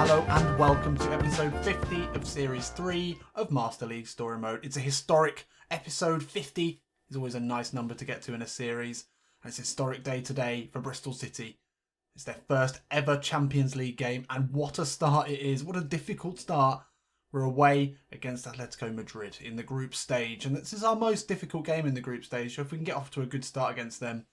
Hello and welcome to episode 50 of series 3 of Master League Story Mode. It's a historic episode. 50 is always a nice number to get to in a series. And it's a historic day today for Bristol City. It's their first ever Champions League game, and what a start it is. What a difficult start. We're away against Atletico Madrid in the group stage, and this is our most difficult game in the group stage. So if we can get off to a good start against them,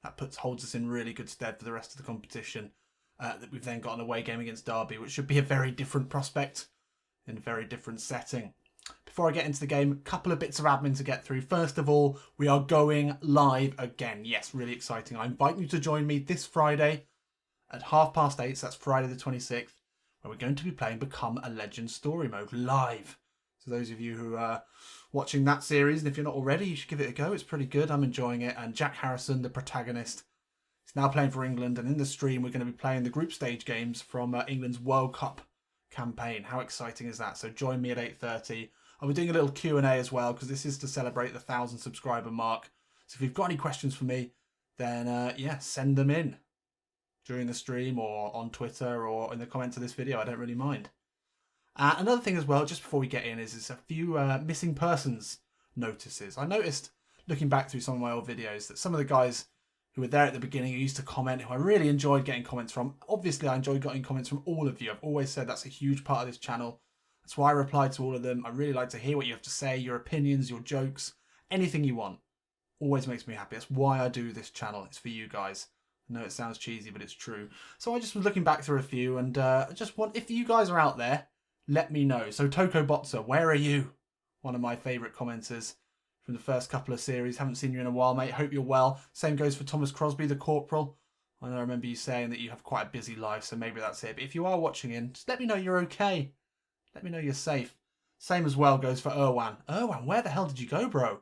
that holds us in really good stead for the rest of the competition. That we've then got an away game against Derby, which should be a very different prospect in a very different setting. Before I get into the game, a couple of bits of admin to get through. First of all, we are going live again. Yes, really exciting. I invite you to join me this Friday at 8:30, so that's Friday the 26th, where we're going to be playing Become a Legend Story Mode live. So those of you who are watching that series, and if you're not already, you should give it a go. It's pretty good. I'm enjoying it. And Jack Harrison, the protagonist, is now playing for England. And in the stream, we're going to be playing the group stage games from England's World Cup campaign. How exciting is that? So join me at 8:30. I'll be doing a little Q&A as well, because this is to celebrate the 1,000 subscriber mark. So if you've got any questions for me, then yeah, send them in during the stream or on Twitter or in the comments of this video. I don't really mind. Another thing as well, just before we get in, is a few missing persons notices. I noticed, looking back through some of my old videos, that some of the guys who were there at the beginning who used to comment, who I really enjoyed getting comments from. Obviously, I enjoyed getting comments from all of you. I've always said that's a huge part of this channel. That's why I reply to all of them. I really like to hear what you have to say, your opinions, your jokes, anything you want. Always makes me happy. That's why I do this channel. It's for you guys. I know it sounds cheesy, but it's true. So I just was looking back through a few, and I just want, if you guys are out there, let me know. So Toko Botzer, where are you? One of my favourite commenters from the first couple of series. Haven't seen you in a while, mate. Hope you're well. Same goes for Thomas Crosby, the Corporal. I know I remember you saying that you have quite a busy life, so maybe that's it. But if you are watching in, just let me know you're okay. Let me know you're safe. Same as well goes for Erwan. Erwan, where the hell did you go, bro?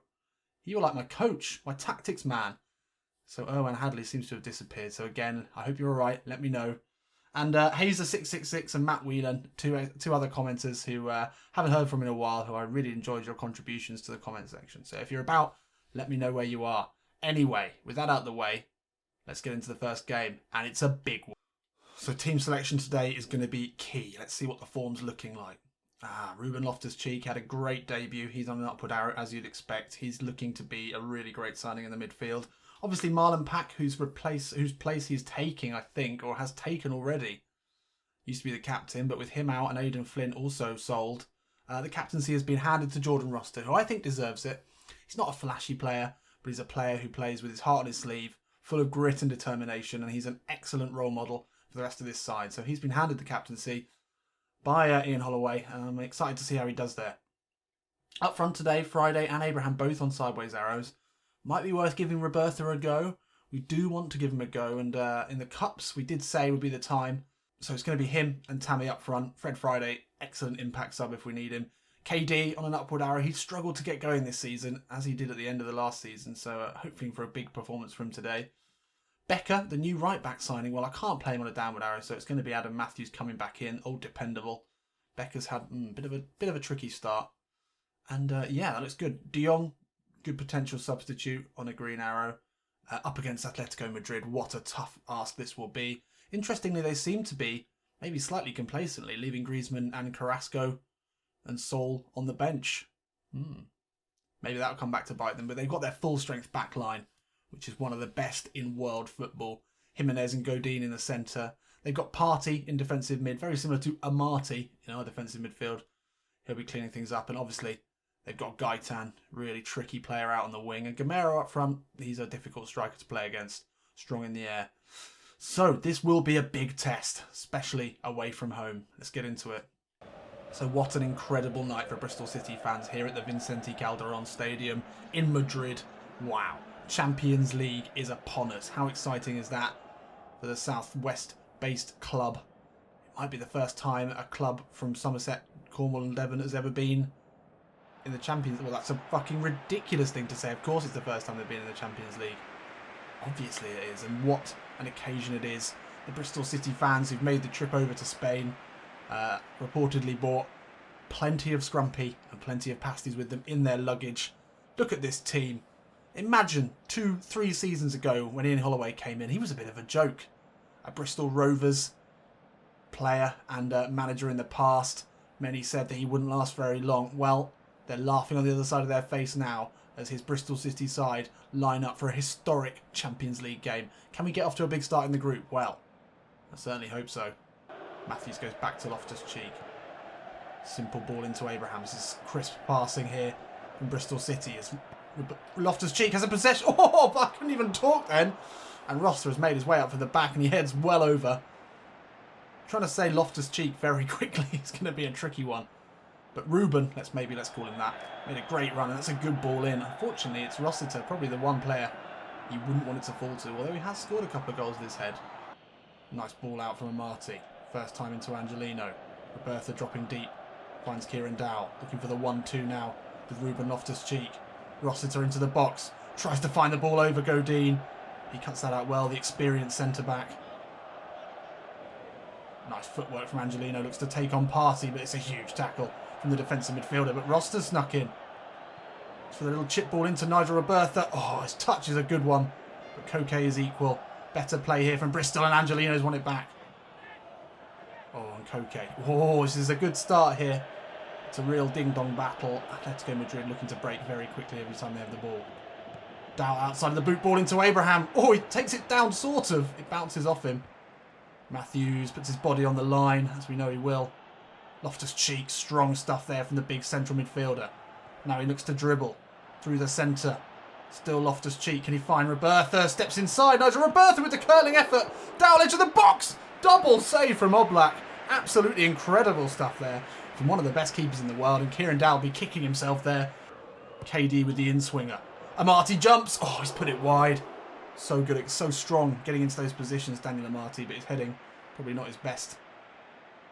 You were like my coach, my tactics man. So Erwan Hadley seems to have disappeared. So again, I hope you're all right. Let me know. And Hazer666 and Matt Whelan, two other commenters who haven't heard from in a while, who I really enjoyed your contributions to the comment section. So if you're about, let me know where you are. Anyway, with that out of the way, let's get into the first game. And it's a big one. So team selection today is going to be key. Let's see what the form's looking like. Ruben Loftus-Cheek had a great debut. He's on an upward arrow, as you'd expect. He's looking to be a really great signing in the midfield. Obviously, Marlon Pack, whose place he's taking, I think, or has taken already, used to be the captain, but with him out and Aidan Flint also sold, the captaincy has been handed to Jordan Roster, who I think deserves it. He's not a flashy player, but he's a player who plays with his heart on his sleeve, full of grit and determination, and he's an excellent role model for the rest of this side. So he's been handed the captaincy by Ian Holloway, and I'm excited to see how he does there. Up front today, Friday and Abraham both on sideways arrows. Might be worth giving Roberta a go. We do want to give him a go, and in the Cups we did say would be the time. So it's going to be him and Tammy up front. Fred Friday, excellent impact sub if we need him. KD on an upward arrow. He struggled to get going this season, as he did at the end of the last season, so hoping for a big performance from today. Becker, the new right-back signing. Well, I can't play him on a downward arrow, so it's going to be Adam Matthews coming back in. Old dependable. Becker's had a bit of a tricky start. And yeah, that looks good. De Jong, good potential substitute on a green arrow. Up against Atletico Madrid. What a tough ask this will be. Interestingly, they seem to be, maybe slightly complacently, leaving Griezmann and Carrasco and Saul on the bench. Maybe that'll come back to bite them, but they've got their full-strength back line, which is one of the best in world football. Jimenez and Godin in the centre. They've got Partey in defensive mid, very similar to Amati in our defensive midfield. He'll be cleaning things up, and obviously they've got Gaitan, really tricky player out on the wing. And Gamero up front, he's a difficult striker to play against. Strong in the air. So this will be a big test, especially away from home. Let's get into it. So what an incredible night for Bristol City fans here at the Vicente Calderon Stadium in Madrid. Wow. Champions League is upon us. How exciting is that for the Southwest-based club? It might be the first time a club from Somerset, Cornwall and Devon has ever been in the Champions League. Well, that's a fucking ridiculous thing to say. Of course it's the first time they've been in the Champions League. Obviously it is, and what an occasion it is. The Bristol City fans who've made the trip over to Spain reportedly bought plenty of scrumpy and plenty of pasties with them in their luggage. Look at this team. Imagine 2-3 seasons ago when Ian Holloway came in. He was a bit of a joke at Bristol Rovers. player and manager in the past. Many said that he wouldn't last very long. Well, they're laughing on the other side of their face now as his Bristol City side line up for a historic Champions League game. Can we get off to a big start in the group? Well, I certainly hope so. Matthews goes back to Loftus-Cheek. Simple ball into Abraham. This is crisp passing here from Bristol City. As Loftus-Cheek has a possession. Oh, but I couldn't even talk then. And Roster has made his way up for the back and he heads well over. Trying to say Loftus-Cheek very quickly is going to be a tricky one. But Ruben, let's call him that, made a great run, and that's a good ball in. Unfortunately, it's Rossiter, probably the one player you wouldn't want it to fall to, although he has scored a couple of goals with his head. Nice ball out from Amati. First time into Angelino. Robertha dropping deep. Finds Kieran Dow, looking for the 1-2 now with Ruben Loftus-Cheek. Rossiter into the box. Tries to find the ball over Godin. He cuts that out well, the experienced centre-back. Nice footwork from Angelino. Looks to take on Party, but it's a huge tackle from the defensive midfielder. But Roster snuck in. For the little chip ball into Nigel Robertha. Oh, his touch is a good one. But Koke is equal. Better play here from Bristol, and Angelino's won it back. Oh, and Koke. Oh, this is a good start here. It's a real ding-dong battle. Atletico Madrid looking to break very quickly every time they have the ball. Dow outside of the boot, ball into Abraham. Oh, he takes it down, sort of. It bounces off him. Matthews puts his body on the line, as we know he will. Loftus-Cheek, strong stuff there from the big central midfielder. Now he looks to dribble through the centre. Still Loftus-Cheek. Can he find Robertha? Steps inside. Nigel Robertha with the curling effort. Down into the box. Double save from Oblak. Absolutely incredible stuff there from one of the best keepers in the world. And Kieran Dow will be kicking himself there. KD with the in-swinger. Amati jumps. Oh, he's put it wide. So good, so strong getting into those positions, Daniel Amati, but his heading probably not his best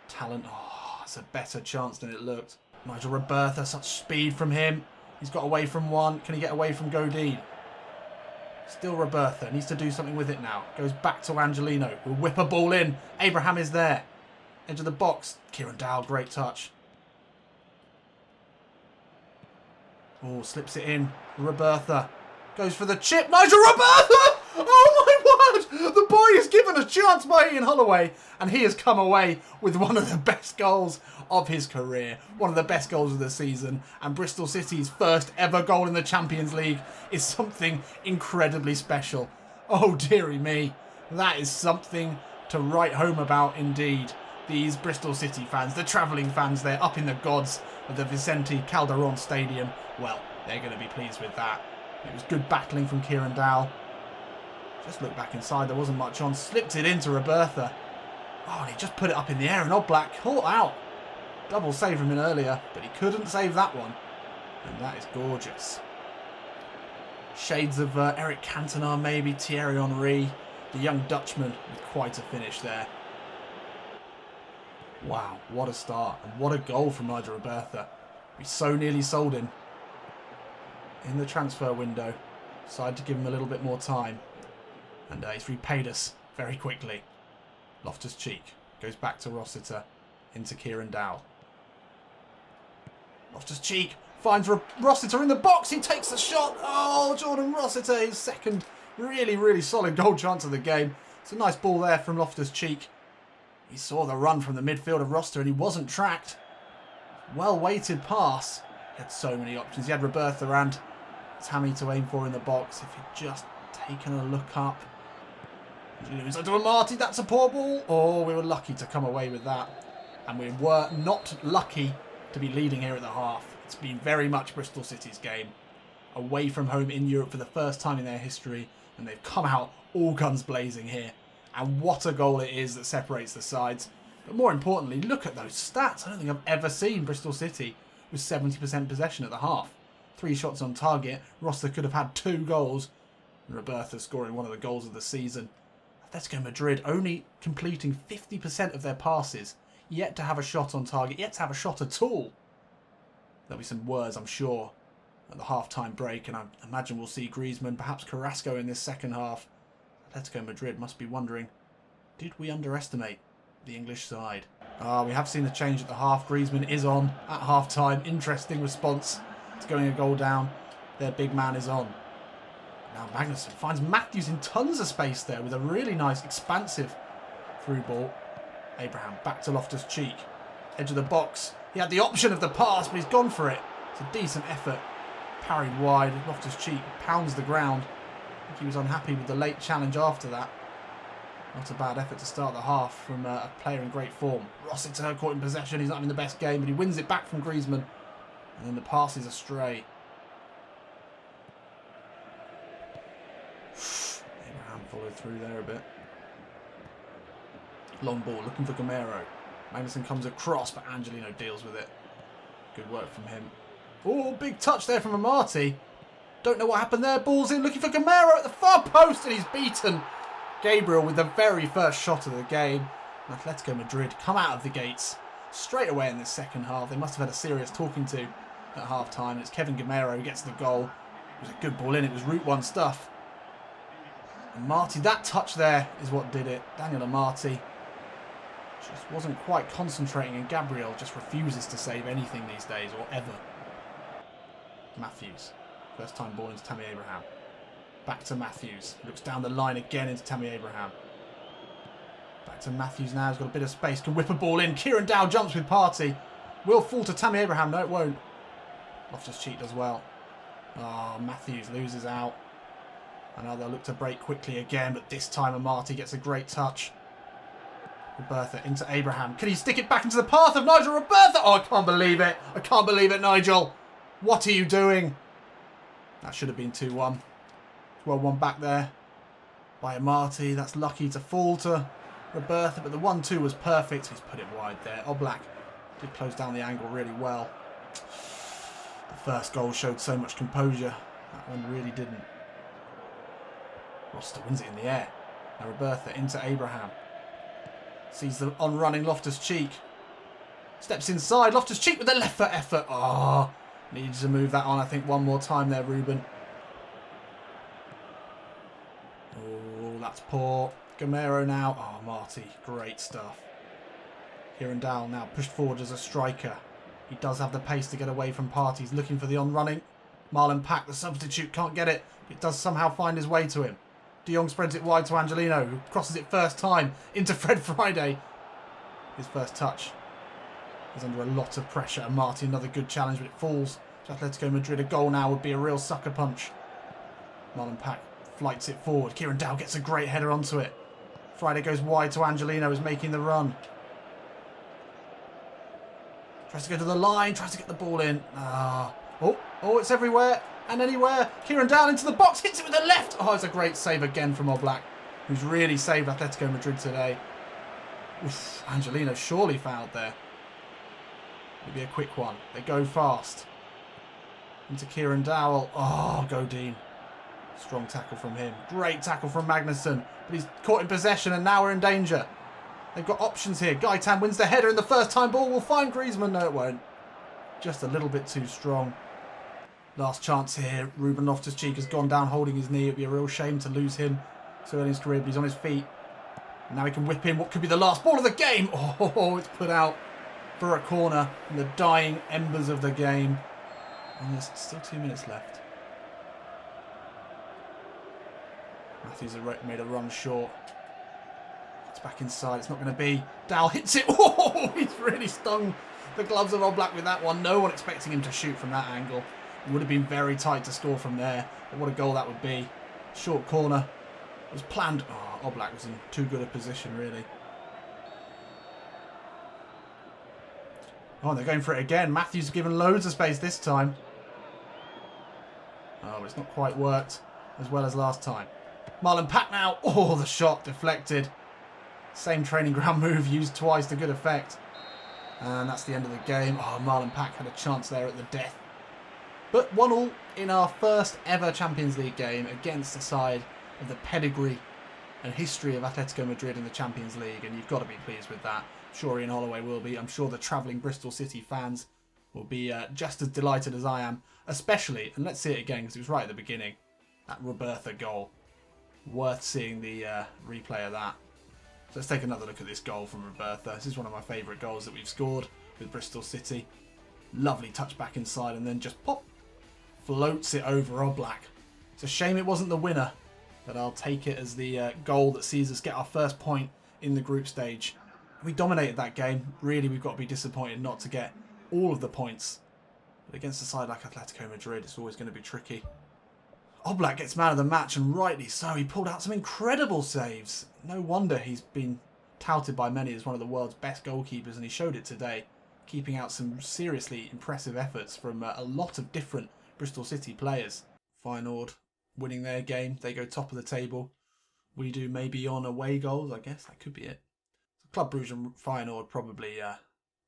talent. Oh, it's a better chance than it looked. Nigel Robertha, such speed from him. He's got away from one. Can he get away from Godin? Still Robertha, needs to do something with it now. Goes back to Angelino, who'll whip a ball in. Abraham is there. Edge of the box. Kieran Dow, great touch. Oh, slips it in. Robertha. Goes for the chip. Nigel Robertha! Oh my word! The boy is given a chance by Ian Holloway, and he has come away with one of the best goals of his career. One of the best goals of the season. And Bristol City's first ever goal in the Champions League is something incredibly special. Oh dearie me. That is something to write home about indeed. These Bristol City fans, the travelling fans there up in the gods of the Vicente Calderon Stadium, well, they're going to be pleased with that. It was good battling from Kieran Dow. Just look back inside, there wasn't much on. Slipped it into Robertha. Oh, and he just put it up in the air and Oblak caught out. Double save from him earlier, but he couldn't save that one. And that is gorgeous. Shades of Eric Cantona, maybe Thierry Henry. The young Dutchman with quite a finish there. Wow, what a start. And what a goal from Nigel Robertha. We so nearly sold him in the transfer window. Decided to give him a little bit more time. And he's repaid us very quickly. Loftus-Cheek goes back to Rossiter. Into Kieran Dow. Loftus-Cheek finds Rossiter in the box. He takes the shot. Oh, Jordan Rossiter, his second really solid goal chance of the game. It's a nice ball there from Loftus-Cheek. He saw the run from the midfield of Rossiter and he wasn't tracked. Well-weighted pass. He had so many options. He had Robertha and Tammy to aim for in the box. If he'd just taken a look up. Inside to Amati, that's a poor ball. Oh, we were lucky to come away with that. And we were not lucky to be leading here at the half. It's been very much Bristol City's game. Away from home in Europe for the first time in their history. And they've come out all guns blazing here. And what a goal it is that separates the sides. But more importantly, look at those stats. I don't think I've ever seen Bristol City with 70% possession at the half. 3 shots on target. Roster could have had 2 goals. And Robertha scoring one of the goals of the season. Atletico Madrid only completing 50% of their passes. Yet to have a shot on target. Yet to have a shot at all. There'll be some words, I'm sure, at the half-time break. And I imagine we'll see Griezmann, perhaps Carrasco in this second half. Atletico Madrid must be wondering, did we underestimate the English side? We have seen the change at the half. Griezmann is on at half-time. Interesting response to going a goal down. Their big man is on. Now Magnussen finds Matthews in tons of space there with a really nice expansive through ball. Abraham back to Loftus-Cheek. Edge of the box. He had the option of the pass, but he's gone for it. It's a decent effort. Parried wide. Loftus-Cheek pounds the ground. I think he was unhappy with the late challenge after that. Not a bad effort to start the half from a player in great form. Rossiter caught in possession. He's not in the best game, but he wins it back from Griezmann. And then the pass is astray. Abraham followed through there a bit. Long ball, looking for Gamero. Magnussen comes across, but Angelino deals with it. Good work from him. Oh, big touch there from Amati. Don't know what happened there. Ball's in, looking for Gamero at the far post, and he's beaten Gabriel with the very first shot of the game. And Atletico Madrid come out of the gates straight away in this second half. They must have had a serious talking to at half time. It's Kevin Gamero who gets the goal. It was a good ball in. It was Route 1 stuff. And Marty, that touch there is what did it. Daniel Amati just wasn't quite concentrating, and Gabriel just refuses to save anything these days, or ever. Matthews. First time ball into Tammy Abraham. Back to Matthews. Looks down the line again into Tammy Abraham. Back to Matthews now. He's got a bit of space. Can whip a ball in. Kieran Dow jumps with Partey. Will fall to Tammy Abraham. No, it won't. Loftus-Cheek does well. Oh, Matthews loses out. And now they'll look to break quickly again, but this time Amati gets a great touch. Robertha into Abraham. Can he stick it back into the path of Nigel Robertha? Oh, I can't believe it. I can't believe it, Nigel. What are you doing? That should have been 2-1. 12-1 back there by Amati. That's lucky to fall to Robertha, but the 1-2 was perfect. He's put it wide there. Oblak did close down the angle really well. The first goal showed so much composure. That one really didn't. Roster wins it in the air. Now Robertha into Abraham. Sees the on-running Loftus-Cheek. Steps inside. Loftus-Cheek with the left foot effort. Oh, needs to move that on, I think, one more time there, Ruben. Oh, that's poor. Gamero now. Oh, Marty. Great stuff. Kieran Dowell now pushed forward as a striker. He does have the pace to get away from Partey. He's looking for the on-running. Marlon Pack, the substitute, can't get it. It does somehow find his way to him. De Jong spreads it wide to Angelino, who crosses it first time into Fred Friday. His first touch. He's under a lot of pressure. And Marty, another good challenge, but it falls to Atletico Madrid. A goal now would be a real sucker punch. Marlon Pack flights it forward. Kieran Dow gets a great header onto it. Friday goes wide to Angelino, who's making the run. Tries to go to the line, tries to get the ball in. Oh, it's everywhere and anywhere. Kieran Dow into the box, hits it with the left. Oh, it's a great save again from Oblak, who's really saved Atletico Madrid today. Oof, Angelino surely fouled there. It'll be a quick one. They go fast. Into Kieran Dowell. Oh, Godin. Strong tackle from him. Great tackle from Magnussen. But he's caught in possession and now we're in danger. They've got options here. Gaitan wins the header and the first time ball will find Griezmann. No, it won't. Just a little bit too strong. Last chance here. Ruben Loftus-Cheek has gone down holding his knee. It would be a real shame to lose him so early in his career, but he's on his feet. And now he can whip in what could be the last ball of the game. Oh, it's put out for a corner in the dying embers of the game. And there's still 2 minutes left. Matthews made a run short. It's back inside. It's not going to be. Dowell hits it. Oh, he's really stung the gloves of Oblak with that one. No one expecting him to shoot from that angle. It would have been very tight to score from there. But what a goal that would be. Short corner. It was planned. Oh, Oblak was in too good a position, really. Oh, they're going for it again. Matthews given loads of space this time. Oh, it's not quite worked as well as last time. Marlon Pack now. Oh, the shot deflected. Same training ground move used twice to good effect. And that's the end of the game. Oh, Marlon Pack had a chance there at the death. But 1-1 in our first ever Champions League game against the side of the pedigree and history of Atletico Madrid in the Champions League. And you've got to be pleased with that. I'm sure Ian Holloway will be. I'm sure the travelling Bristol City fans will be just as delighted as I am. Especially, and let's see it again because it was right at the beginning, that Robertha goal. Worth seeing the replay of that. So let's take another look at this goal from Robertha. This is one of my favourite goals that we've scored with Bristol City. Lovely touch back inside and then just pop. Floats it over Oblak. It's a shame it wasn't the winner, but I'll take it as the goal that sees us get our first point in the group stage We dominated that game. Really, we've got to be disappointed not to get all of the points. But against a side like Atletico Madrid, it's always going to be tricky. Oblak gets man of the match, and rightly so. He pulled out some incredible saves. No wonder he's been touted by many as one of the world's best goalkeepers, and he showed it today, keeping out some seriously impressive efforts from a lot of different Bristol City players. Feyenoord winning their game. They go top of the table. We do maybe on away goals, I guess. That could be it. Club Brugge and Feyenoord probably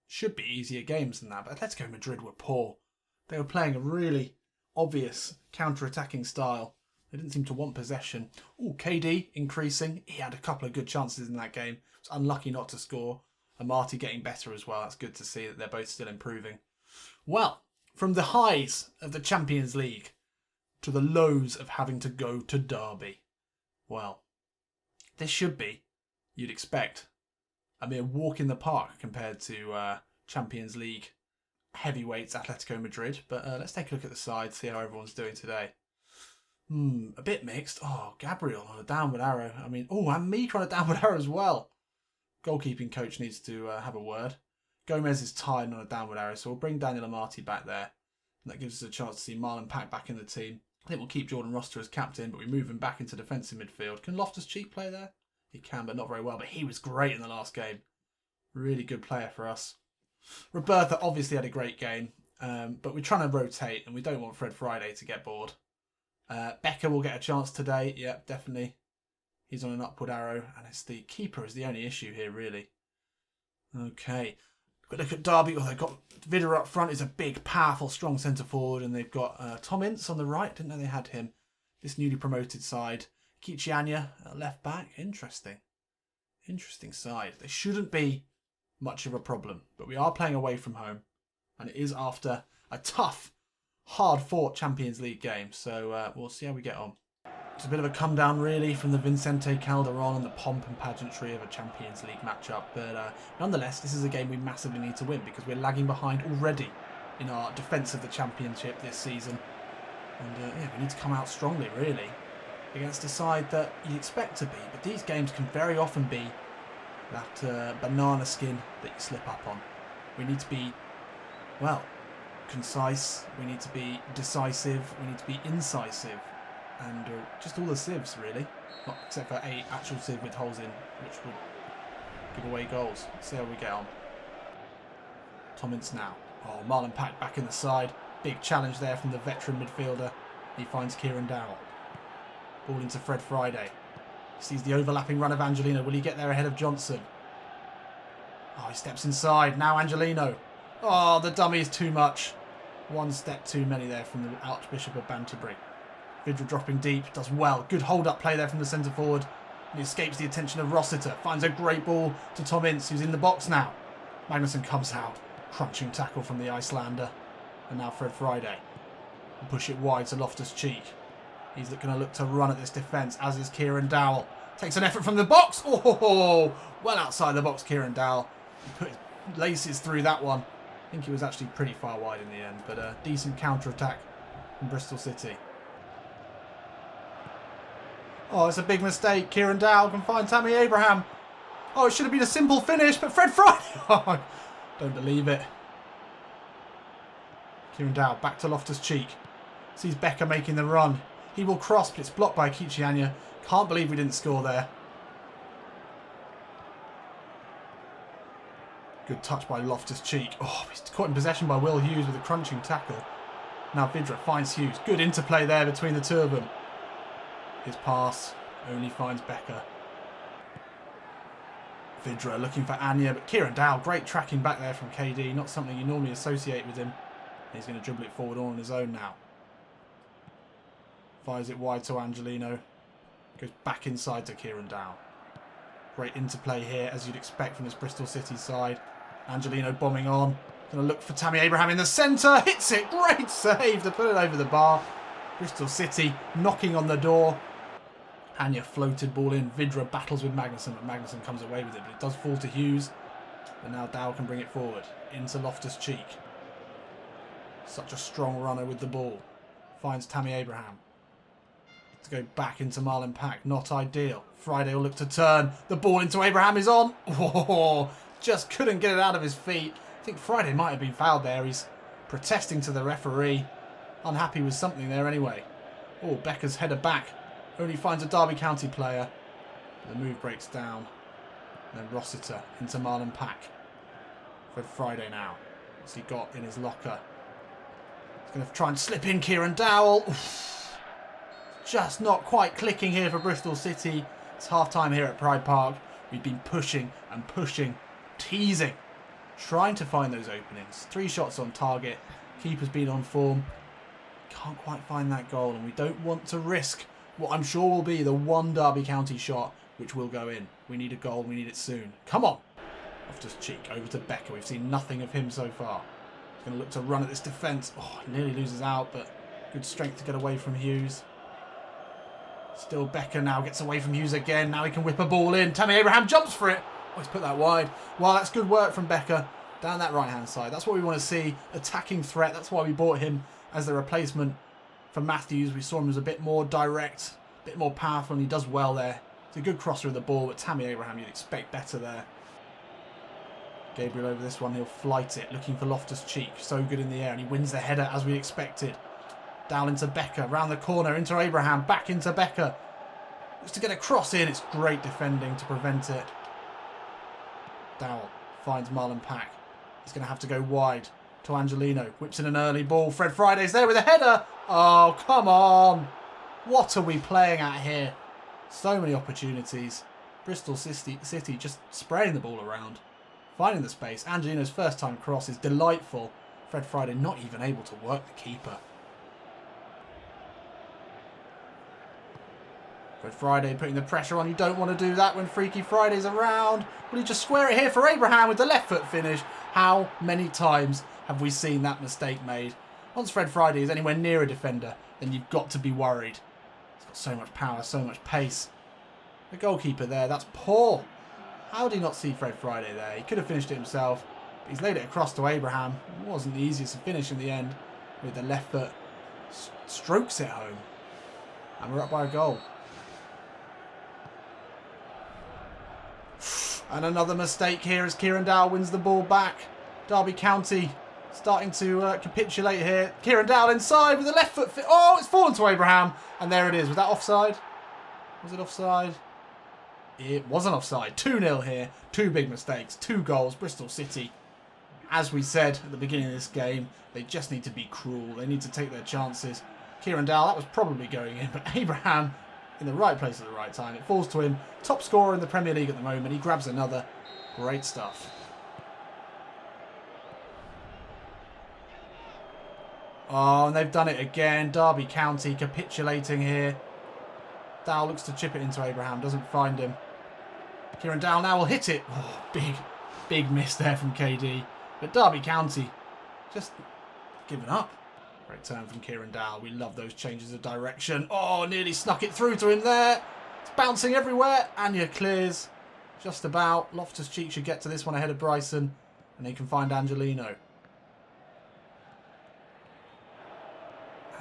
should be easier games than that, but Atletico Madrid were poor. They were playing a really obvious counter-attacking style. They didn't seem to want possession. Oh, KD increasing. He had a couple of good chances in that game. Was unlucky not to score. Amati getting better as well. That's good to see that they're both still improving. Well, from the highs of the Champions League to the lows of having to go to Derby. Well, this should be, you'd expect, a mere walk in the park compared to Champions League heavyweights Atletico Madrid. But let's take a look at the side, see how everyone's doing today. A bit mixed. Oh, Gabriel on a downward arrow. I mean, and Meek on a downward arrow as well. Goalkeeping coach needs to have a word. Gomez is tired on a downward arrow, so we'll bring Daniel Amati back there. And that gives us a chance to see Marlon Pack back in the team. I think we'll keep Jordan Roster as captain, but we move him back into defensive midfield. Can Loftus-Cheek play there? He can, but not very well. But he was great in the last game. Really good player for us. Roberta obviously had a great game, but we're trying to rotate, and we don't want Fred Friday to get bored. Becker will get a chance today. Yep, definitely. He's on an upward arrow, and it's the keeper is the only issue here, really. Okay. But look at Derby. Oh, they've got Vida up front. Is a big, powerful, strong centre forward, and they've got Tom Ince on the right. Didn't know they had him. This newly promoted side. Kiciania left back. Interesting. Interesting side. They shouldn't be much of a problem, but we are playing away from home, and it is after a tough, hard-fought Champions League game. So we'll see how we get on. It's a bit of a come down, really, from the Vicente Calderon and the pomp and pageantry of a Champions League matchup. But nonetheless, this is a game we massively need to win because we're lagging behind already in our defence of the championship this season. And yeah, we need to come out strongly, really, against a side that you'd expect to be. But these games can very often be that banana skin that you slip up on. We need to be, well, concise. We need to be decisive. We need to be incisive. And just all the sieves, really. Not except for a actual sieve with holes in, which would give away goals. Let's see how we get on. Tom Ince now. Oh, Marlon Pack back in the side. Big challenge there from the veteran midfielder. He finds Kieran Dowell. Ball into Fred Friday. He sees the overlapping run of Angelino. Will he get there ahead of Johnson? Oh, he steps inside. Now Angelino. Oh, the dummy is too much. One step too many there from the Archbishop of Banterbury. Vidra dropping deep, does well. Good hold-up play there from the centre forward. He escapes the attention of Rossiter. Finds a great ball to Tom Ince, who's in the box now. Magnusson comes out. Crunching tackle from the Icelander. And now Fred Friday. And push it wide to Loftus-Cheek. He's going to look to run at this defence, as is Kieran Dowell. Takes an effort from the box. Oh, well outside the box, Kieran Dowell. He put his laces through that one. I think he was actually pretty far wide in the end, but a decent counter-attack from Bristol City. Oh, it's a big mistake. Kieran Dowell can find Tammy Abraham. Oh, it should have been a simple finish, but Fred Friday. Oh, don't believe it. Kieran Dowell back to Loftus-Cheek. Sees Becker making the run. He will cross, but it's blocked by Kiciania. Can't believe we didn't score there. Good touch by Loftus-Cheek. Oh, he's caught in possession by Will Hughes with a crunching tackle. Now Vidra finds Hughes. Good interplay there between the two of them. His pass only finds Becker. Vidra looking for Anya, but Kieran Dowell, great tracking back there from KD. Not something you normally associate with him. He's going to dribble it forward all on his own now. Fires it wide to Angelino. Goes back inside to Kieran Dowell. Great interplay here, as you'd expect from this Bristol City side. Angelino bombing on. Going to look for Tammy Abraham in the centre. Hits it. Great save to put it over the bar. Bristol City knocking on the door. Anya floated ball in. Vidra battles with Magnusson, but Magnusson comes away with it. But it does fall to Hughes. But now Dowell can bring it forward. Into Loftus-Cheek. Such a strong runner with the ball. Finds Tammy Abraham. To go back into Marlon Pack. Not ideal. Friday will look to turn. The ball into Abraham is on. Oh, just couldn't get it out of his feet. I think Friday might have been fouled there. He's protesting to the referee. Unhappy with something there anyway. Oh, Becker's header back. Only finds a Derby County player. The move breaks down. And then Rossiter into Marlon Pack. Fred Friday now. What's he got in his locker? He's going to try and slip in Kieran Dowell. Oof. Just not quite clicking here for Bristol City. It's half-time here at Pride Park. We've been pushing and pushing, teasing, trying to find those openings. 3 shots on target. Keeper's been on form. Can't quite find that goal, and we don't want to risk what I'm sure will be the one Derby County shot, which will go in. We need a goal. We need it soon. Come on. Loftus-Cheek over to Becker. We've seen nothing of him so far. He's going to look to run at this defence. Oh, nearly loses out, but good strength to get away from Hughes. Still Becker now gets away from Hughes again. Now he can whip a ball in. Tammy Abraham jumps for it. Oh, he's put that wide. Well, that's good work from Becker down that right-hand side. That's what we want to see. Attacking threat. That's why we bought him as the replacement for Matthews. We saw him as a bit more direct, a bit more powerful, and he does well there. It's a good crosser of the ball, but Tammy Abraham, you'd expect better there. Gabriel over this one. He'll flight it, looking for Loftus-Cheek. So good in the air, and he wins the header as we expected. Down into Becker, round the corner, into Abraham, back into Becker. Just to get a cross in, it's great defending to prevent it. Dowell finds Marlon Pack. He's going to have to go wide to Angelino. Whips in an early ball. Fred Friday's there with a header. Oh, come on. What are we playing at here? So many opportunities. Bristol City just spraying the ball around. Finding the space. Angelino's first time cross is delightful. Fred Friday not even able to work the keeper. Fred Friday putting the pressure on. You don't want to do that when Freaky Friday's around. Will he just square it here for Abraham with the left foot finish? How many times have we seen that mistake made? Once Fred Friday is anywhere near a defender, then you've got to be worried. He's got so much power, so much pace. The goalkeeper there, that's poor. How did he not see Fred Friday there? He could have finished it himself. But he's laid it across to Abraham. It wasn't the easiest to finish in the end. With the left foot. Strokes it home. And we're up by a goal. And another mistake here as Kieran Dowell wins the ball back. Derby County starting to capitulate here. Kieran Dowell inside with a left foot. Oh, it's fallen to Abraham. And there it is. Was that offside? Was it offside? It wasn't offside. 2-0 here. 2 big mistakes. 2 goals. Bristol City, as we said at the beginning of this game, they just need to be cruel. They need to take their chances. Kieran Dowell, that was probably going in. But Abraham in the right place at the right time. It falls to him. Top scorer in the Premier League at the moment. He grabs another. Great stuff. Oh, and they've done it again. Derby County capitulating here. Dowell looks to chip it into Abraham. Doesn't find him. Kieran Dowell now will hit it. Oh, big miss there from KD. But Derby County just giving up. Great turn from Kieran Dowell. We love those changes of direction. Oh, nearly snuck it through to him there. It's bouncing everywhere. Anya clears just about. Loftus-Cheek should get to this one ahead of Bryson. And he can find Angelino.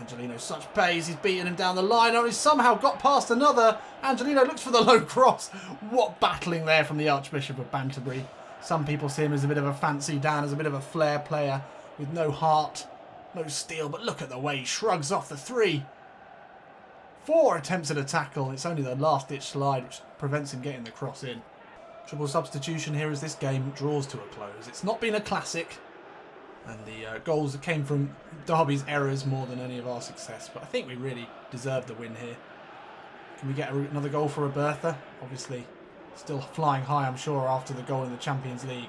Angelino, such pace. He's beaten him down the line. Oh, he's somehow got past another. Angelino looks for the low cross. What battling there from the Archbishop of Banterbury. Some people see him as a bit of a fancy Dan, as a bit of a flair player with no heart. No steel, but look at the way he shrugs off the 3. 4 attempts at a tackle. It's only the last-ditch slide which prevents him getting the cross in. Triple substitution here as this game draws to a close. It's not been a classic, and the goals came from Derby's errors more than any of our success. But I think we really deserved the win here. Can we get another goal for Roberta? Obviously, still flying high, I'm sure, after the goal in the Champions League.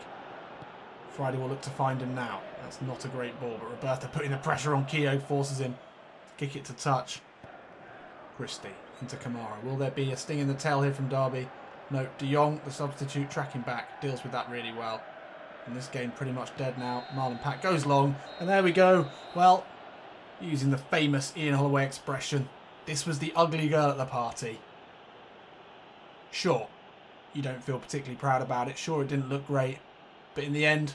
Friday will look to find him now. That's not a great ball, but Roberta putting the pressure on Keogh forces him to kick it to touch. Christie into Kamara. Will there be a sting in the tail here from Derby? No, De Jong, the substitute, tracking back, deals with that really well. And this game pretty much dead now. Marlon Pack goes long, and there we go. Well, using the famous Ian Holloway expression, this was the ugly girl at the party. Sure, you don't feel particularly proud about it. Sure, it didn't look great. But in the end,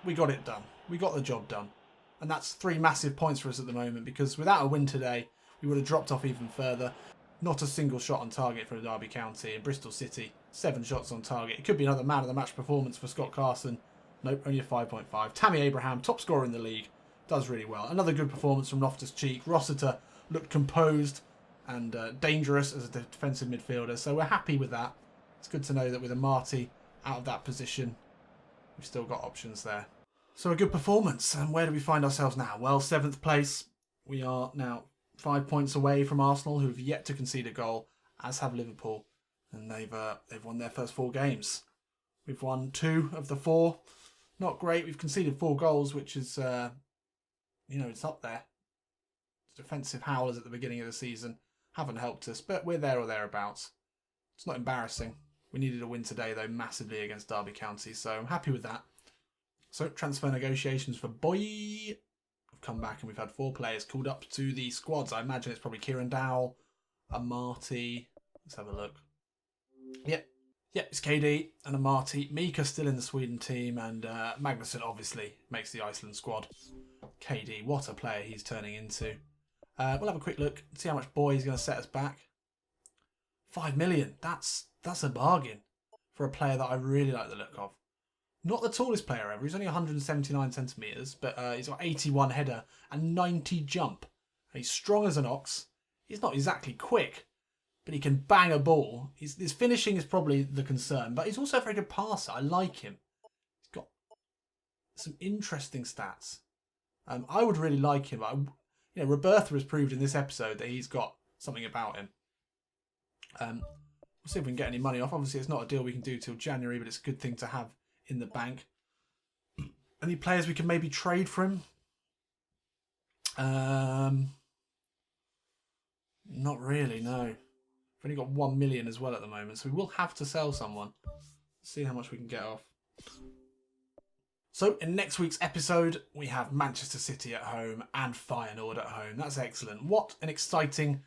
we got it done. We got the job done. And that's 3 massive points for us at the moment, because without a win today, we would have dropped off even further. Not a single shot on target for Derby County. And Bristol City, 7 shots on target. It could be another man of the match performance for Scott Carson. Nope, only a 5.5. Tammy Abraham, top scorer in the league, does really well. Another good performance from Loftus-Cheek. Rossiter looked composed and dangerous as a defensive midfielder, so we're happy with that. It's good to know that with Amati out of that position, we've still got options there. So a good performance. And where do we find ourselves now? Well, 7th place. We are now 5 points away from Arsenal, who have yet to concede a goal, as have Liverpool, and they've won their first 4 games. We've won 2 of the 4. Not great. We've conceded 4 goals, which is, it's up there. Defensive howlers at the beginning of the season haven't helped us, but we're there or thereabouts. It's not embarrassing. We needed a win today, though, massively against Derby County, so I'm happy with that. So transfer negotiations for Boy have come back, and we've had 4 players called up to the squads. I imagine it's probably Kieran Dowell, Amati. Let's have a look. Yep, it's KD and Amati. Mika's still in the Sweden team, and Magnusson obviously makes the Iceland squad. KD, what a player he's turning into. We'll have a quick look, see how much Boy is going to set us back. 5 million. That's a bargain for a player that I really like the look of. Not the tallest player ever. He's only 179 centimetres, but he's got 81 header and 90 jump. And he's strong as an ox. He's not exactly quick, but he can bang a ball. His finishing is probably the concern, but he's also a very good passer. I like him. He's got some interesting stats. I would really like him. Roberta has proved in this episode that he's got something about him. We'll see if we can get any money off. Obviously, it's not a deal we can do till January, but it's a good thing to have in the bank. Any players we can maybe trade for him? Not really, no. We've only got 1 million as well at the moment, so we will have to sell someone. See how much we can get off. So in next week's episode, we have Manchester City at home and Feyenoord at home. That's excellent. What an exciting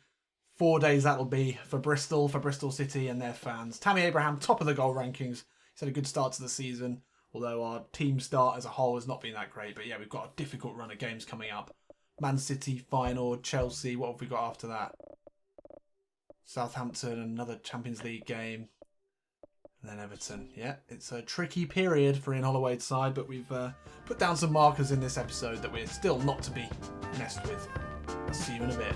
4 days that'll be for Bristol City and their fans. Tammy Abraham, top of the goal rankings. He's had a good start to the season, although our team start as a whole has not been that great. But yeah, we've got a difficult run of games coming up. Man City, Feyenoord, Chelsea. What have we got after that? Southampton, another Champions League game. And then Everton. Yeah, it's a tricky period for Ian Holloway's side, but we've put down some markers in this episode that we're still not to be messed with. See you in a bit.